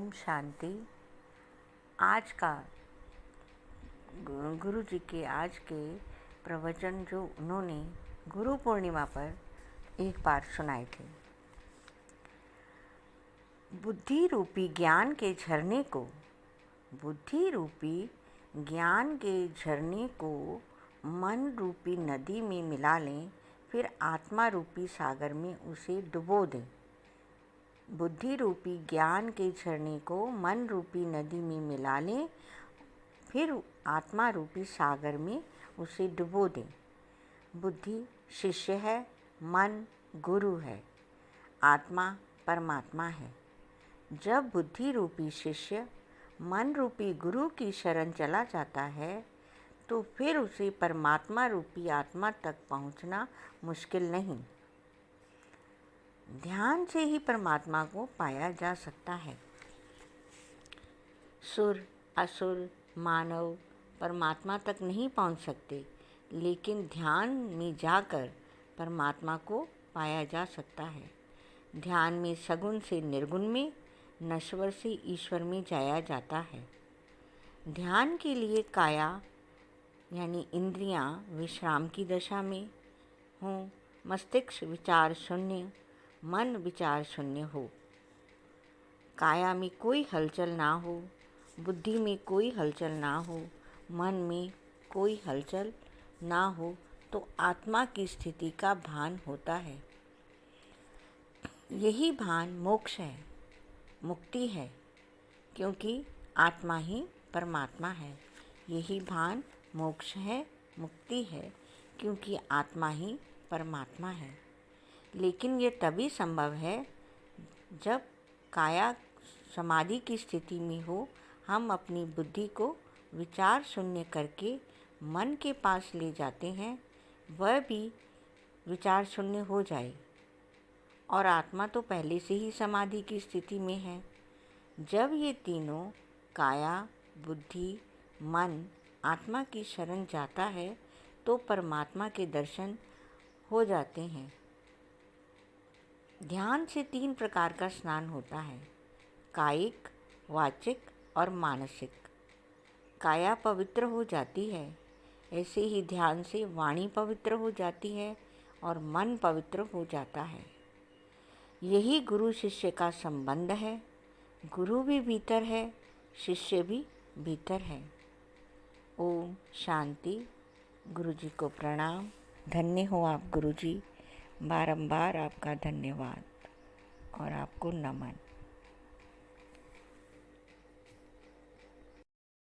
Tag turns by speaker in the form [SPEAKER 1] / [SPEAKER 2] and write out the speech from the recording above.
[SPEAKER 1] ओम शांति। आज का गुरु जी के आज के प्रवचन जो उन्होंने गुरु पूर्णिमा पर एक बार सुनाए थे। बुद्धि रूपी ज्ञान के झरने को मन रूपी नदी में मिला लें, फिर आत्मा रूपी सागर में उसे डुबो दें। बुद्धि रूपी ज्ञान के झरने को मन रूपी नदी में मिला लें, फिर आत्मा रूपी सागर में उसे डुबो दें। बुद्धि शिष्य है, मन गुरु है, आत्मा परमात्मा है। जब बुद्धि रूपी शिष्य मन रूपी गुरु की शरण चला जाता है, तो फिर उसे परमात्मा रूपी आत्मा तक पहुंचना मुश्किल नहीं। ध्यान से ही परमात्मा को पाया जा सकता है। सुर, असुर, मानव परमात्मा तक नहीं पहुंच सकते, लेकिन ध्यान में जाकर परमात्मा को पाया जा सकता है। ध्यान में सगुण से निर्गुण में, नश्वर से ईश्वर में जाया जाता है। ध्यान के लिए काया यानी इंद्रियां विश्राम की दशा में हों, मस्तिष्क विचार शून्य, मन विचार शून्य हो, काया में कोई हलचल ना हो, बुद्धि में कोई हलचल ना हो, मन में कोई हलचल ना हो, तो आत्मा की स्थिति का भान होता है। यही भान मोक्ष है, मुक्ति है, क्योंकि आत्मा ही परमात्मा है। यही भान मोक्ष है, मुक्ति है, क्योंकि आत्मा ही परमात्मा है। लेकिन ये तभी संभव है जब काया समाधि की स्थिति में हो, हम अपनी बुद्धि को विचार शून्य करके मन के पास ले जाते हैं, वह भी विचार शून्य हो जाए, और आत्मा तो पहले से ही समाधि की स्थिति में है। जब ये तीनों काया, बुद्धि, मन आत्मा की शरण जाता है, तो परमात्मा के दर्शन हो जाते हैं। ध्यान से 3 प्रकार का स्नान होता है: कायिक, वाचिक और मानसिक। काया पवित्र हो जाती है, ऐसे ही ध्यान से वाणी पवित्र हो जाती है और मन पवित्र हो जाता है। यही गुरु शिष्य का संबंध है। गुरु भी भीतर है, शिष्य भी भीतर है। ओम शांति। गुरु जी को प्रणाम। धन्य हो आप गुरु जी। बारंबार आपका धन्यवाद और आपको नमन।